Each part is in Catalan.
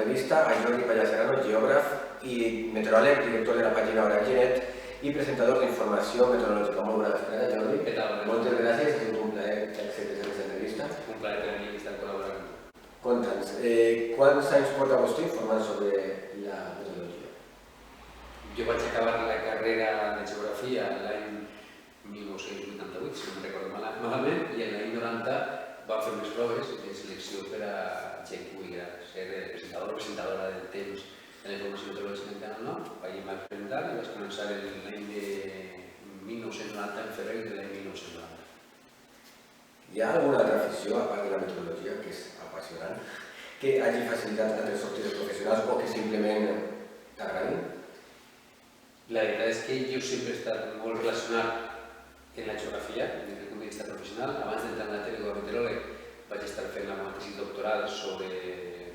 entrevista a Jordi Pallaserano, geògraf i meteoròleg, director de la pàgina Hora Genet i presentador d'informació meteorològica. Molt bona vesprada, Jordi. Què tal? Moltes gràcies, ha sigut un plaer que acceptes aquesta entrevista. Un plaer per a mi estar col·laborant. Conta'ns, quants anys porta vostè informant sobre la meteorologia? Jo vaig acabar la carrera de geografia l'any 1988, si no me'n recordo malament, i l'any 90 vam fer unes proves de selecció per a gent que volia ser presentador o presentadora del temps de la informació meteorològica en Canal 9. Vaig presentar i vaig començar l'any de 1990, en febrer de l'any 1990. Hi ha alguna altra afició, a part de la meteorologia, que és apassionant, que hagi facilitat altres sortides professionals o que simplement t'agradin? La veritat és que jo sempre he estat molt relacionat en la geografia, des del punt de vista professional. Abans d'entrar en la tele com a meteoròleg vaig estar fent la meva tesi doctoral sobre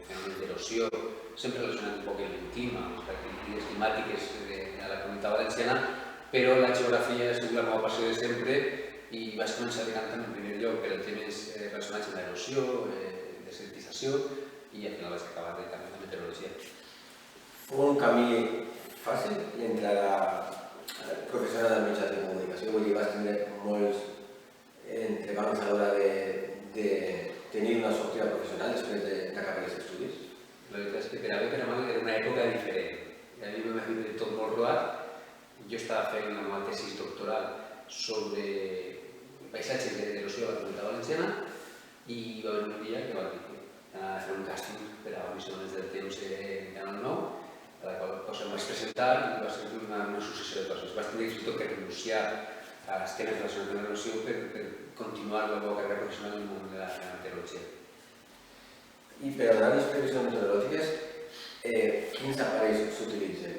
fenòmens d'erosió, sempre relacionat un poc amb el clima, les característiques climàtiques de la Comunitat Valenciana, però la geografia ha sigut la meva passió de sempre i vaig començar decantant en primer lloc per temes relacionats amb l'erosió, desertització, i al final vaig acabar de canviar la meteorologia. Fou un camí fàcil entrar a professional del mitjà de comunicació, vull dir, vas tenir molts entrebancs a l'hora de tenir una sortida professional després d'acabar els estudis? La veritat és que per a mi era una època diferent. A mi m'ha dit tot molt rodat. Jo estava fent la meva tesi doctoral sobre paisatges d'erosió a la Comunitat Valenciana i va haver un dia que va dir a fer un càsting per a emissions del temps en Canal 9, a la qual cosa em vaig presentar i va ser una successió de coses. Vaig tenir fins i tot que renunciar als temes relacionats amb l'erosió per continuar la meva carrera professional en el món de la meteorologia. I per donar les previsions meteorològiques, quins aparells s'utilitzen?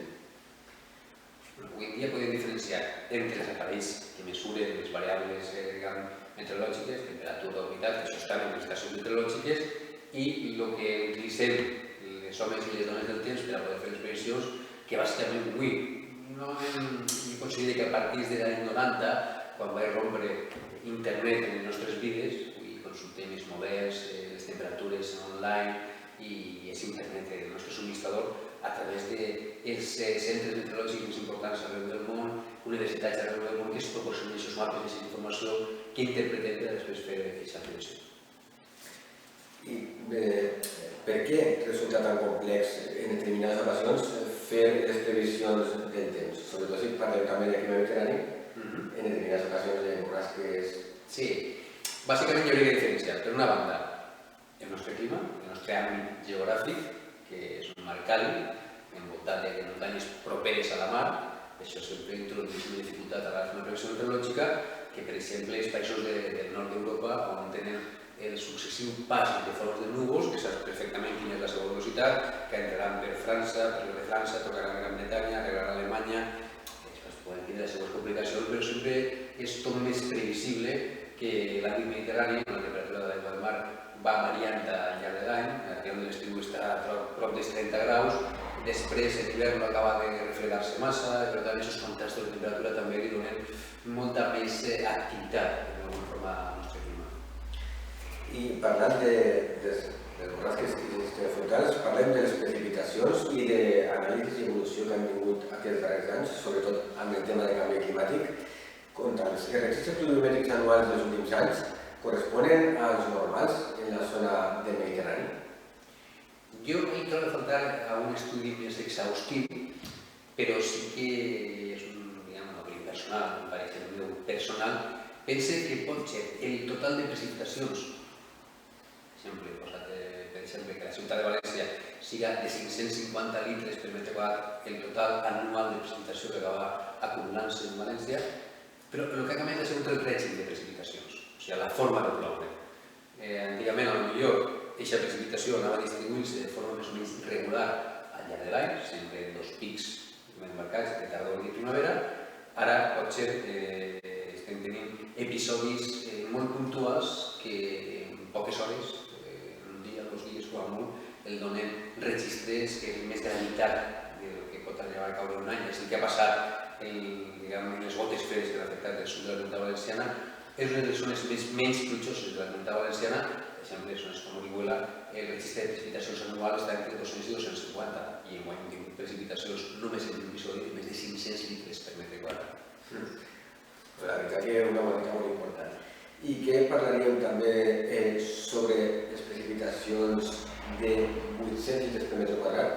Avui en dia podem diferenciar entre els aparells que mesuren les variables meteorològiques, temperatura, humitat, que això estan en les estacions meteorològiques, i el que utilitzem els homes i les dones del temps per a poder fer les previsions, que bàsicament avui, jo considero que a partir de l'any 90, quan va rompre internet en les nostres vides, avui consultem els models, les temperatures online i és internet el nostre subministrador a través dels centres meteorològics més importants arreu del món, universitats arreu del món que es proporcionen aquests mapes, aquesta informació que interpretem per després fer aquesta previsió. I per què resulta tan complex en determinades ocasions fer les previsions del temps? Sobretot si parlem també de clima mediterrani, en determinades ocasions de borrasques... Sí, bàsicament hi hauria que diferenciar. Per una banda, el nostre clima, el nostre àmbit geogràfic, que és un mar càlid, envoltat de muntanyes properes a la mar, això sempre introdueix una dificultat a la previsió meteorològica, que per exemple els països del nord d'Europa, on tenen el successiu pas de fons de núvols, que saps perfectament quina és la seva velocitat, que entraran per França, per de França, tocaran Gran Bretanya, arribaran a Alemanya, després poden tindre les seves complicacions, però sempre és tot més previsible que l'àmbit mediterrani, on la temperatura de l'aigua del mar va variant al llarg de l'any, al final de l'estiu està a prop dels 30 graus, després l'hivern no acaba de refredar-se massa, i per tant aquests contrastos de temperatura també li donen molta més activitat d'alguna forma al nostre clima. I parlant de borrasques frontals, parlem de les precipitacions i d'anàlisis i evolució que han vingut aquests darrers anys, sobretot amb el tema de canvi climàtic. Conta'ns, els registres pluviomètrics anuals dels últims anys corresponen als normals en la zona del Mediterrani? Jo hi trobo a faltar a un estudi més exhaustiu, però sí que és una opinió personal, un parecer meu personal, pense que pot ser el total de precipitacions, per exemple, que la ciutat de València siga de 550 litres per metre quadrat el total anual de precipitació que acaba acumulant-se en València, però el que ha canviat ha sigut el règim de precipitacions, o sigui, la forma de ploure. Antigament, potser, aquesta precipitació anava distribuint-se de forma més o menys regular al llarg de l'any, sempre dos pics ben marcats de tardor i primavera. Ara, potser, estem tenint episodis molt puntuals que en poques hores, un dia, 2 dies, com a molt, el donen registres que és més de la meitat del que pot arribar a caure un any. És el que ha passat en les gotes fredes que han afectat el sud de la Comunitat Valenciana. És una de les zones menys plujoses de la Comunitat Valenciana, exemple, zones com Orihuela, el registre de precipitacions anuals està entre 200 i 250 i enguany hem tingut precipitacions només en un episodi de més de 500 litres per metre quadrat. La veritat que és una quantitat molt important. I què parlaríem també sobre les precipitacions de 800 litres per metre quadrat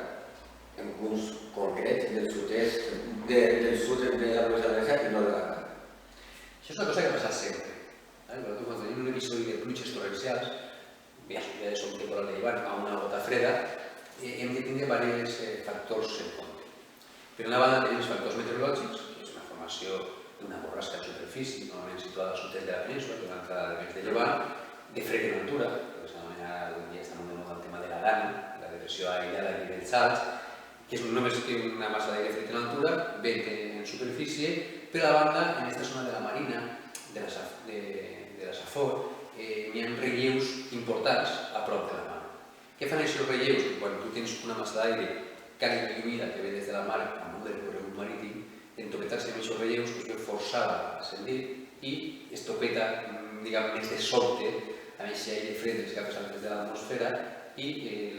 en punts concrets del sud-est, del sud de la província de València i no de la Mar? Això és una cosa que ha passat sempre. Quan tenim un episodi de pluges torrencials, ja som temporal de llevant, a una gota freda, hem de tindre diversos factors en compte. Per una banda tenim els factors meteorològics, que és una formació d'una borrasca en superfície, normalment situada al sud-est de la península, que és una entrada de vents de llevant, de fred en altura, que és una manera, avui dia està molt de moda el tema de la DANA, la depressió aïllada a nivells alts, que és només una massa d'aire fred en altura, vent en superfície, però a la banda, en aquesta zona de la marina, de la Safor, hi ha relleus importants a prop de la mar. Què fan aquests relleus? Quan tu tens una massa d'aire càlida i humida que ve des de la mar amunt del corrent marítim, en topetar-se amb aquests relleus es veu forçada a ascendir i es topeta, diguem, més de sobte amb aquest aire fred dels capes altes de l'atmosfera i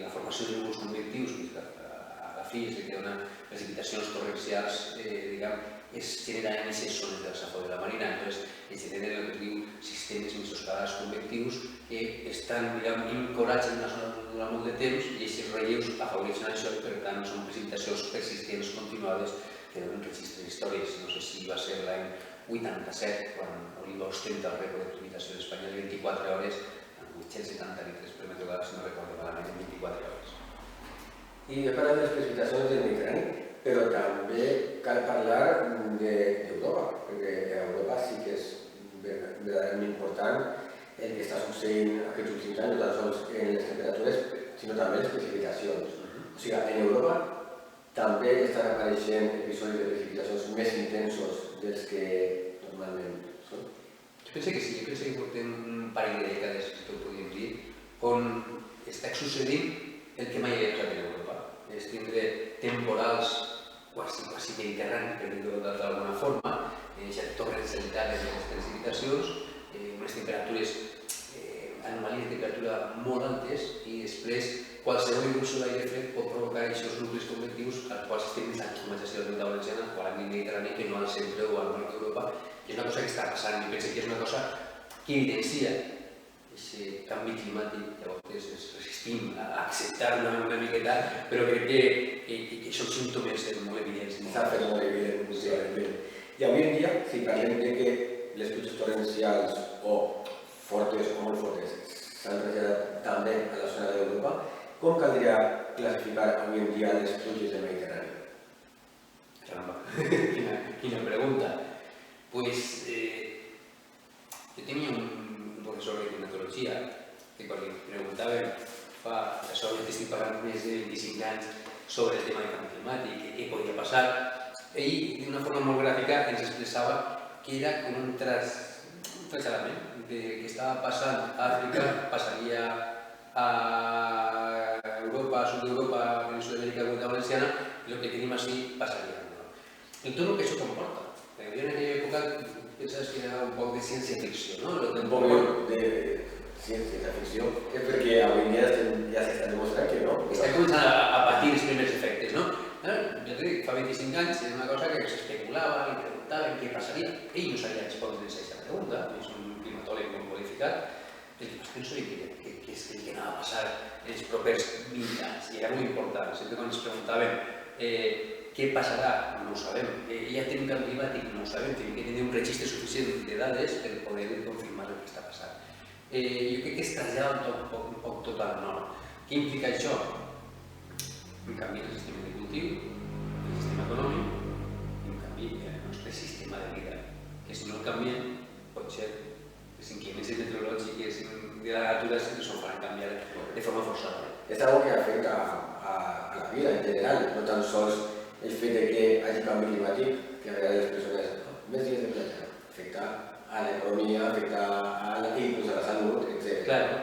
la formació de núvols convectius, que a la fi és que donen precipitacions torrencials, diguem, es genera en aquestes zones de la Safor de la marina. Entonces, es generen el que es diu sistemes mesoscalars convectius que estan, diguem, incorats en una zona durant molt de temps i aquests relleus afavoreixen això i per tant són precipitacions persistents continuades que donen registres històrics. No sé si va ser l'any 87 quan Oliva ostenta el rècord de precipitació d'Espanya de 24 hores amb 870 litres per metre quadrat, si no recordo malament, en 24 hores. I he parlat de les precipitacions del Mediterrani, però també cal parlar d'Europa, perquè a Europa sí que és verdaderament important el que està succeint aquests últims anys, no tan sols en les temperatures, sinó també en les precipitacions. O sigui, en Europa també estan apareixent episodis de precipitacions més intensos dels que normalment són. Jo penso que sí, jo penso que portem un parell de dècades, si ho podríem dir, on està succeint el que mai havia passat en Europa. És tindre temporals quasi mediterranis, per dir-ho d'alguna forma, ja torrencialitats de les precipitacions, unes temperatures, anomalies de temperatura molt altes i després qualsevol irrupció d'aire fred pot provocar aquests nuclis convectius als quals estem més acostumats a la Comunitat Valenciana, o a l'àmbit mediterrani, que no al centre o al nord d'Europa, que és una cosa que està passant i penso que és una cosa que evidencia aquest canvi climàtic. Llavors resistim a acceptar-lo una miqueta, però crec que són símptomes molt evidents. Està fent molt evident, possiblement. I avui en dia, si parlem de que les pluges torrencials o fortes o molt fortes s'han traslladat també a la zona d'Europa, com caldria classificar avui en dia les pluges del Mediterrani? Caramba, quina pregunta. Pues jo tenia un professor de climatologia que quan li preguntàvem això ja t'estic parlant més de 25 anys sobre el tema del canvi climàtic, què podia passar, ell d'una forma molt gràfica ens expressava que era com un traslladament de que estava passant a Àfrica, passaria a Europa, a sud d'Europa, a Península Ibèrica, a Comunitat Valenciana, i el que tenim així passaria al nord. En tot el que això comporta. Perquè jo en aquella època pensaves que era un poc de ciència-ficció, no? Un poc de ciència-ficció, és perquè avui en dia ja s'està demostrant que no. Està començant a patir els primers efectes, no? Jo t'he dit, fa 25 anys era una cosa que s'especulava i preguntaven què passaria. Ell no sabia respondre a aquesta pregunta, és un climatòleg molt qualificat. El que penso que és el que anava a passar en els propers 20 anys, i era molt important. Sempre quan ens preguntaven què passarà, no ho sabem. Ja tenim canvi climàtic, no ho sabem. Tenim que tenir un registre suficient de dades per poder confirmar el que està passant. Jo crec que es trasllada un poc tot al nord. Què implica això? Un canvi en el sistema de cultiu, el sistema econòmic i un canvi en el nostre sistema de vida, que si no el canviem, pot ser que les inclemències meteorològiques de la natura ens ho faran canviar de forma forçada. És algo que afecta a la vida en general, no tan sols el fet de que hi hagi canvi climàtic, que a vegades les persones més dies de platja, afecta a l'economia, afecta a la salut, etc. Claro.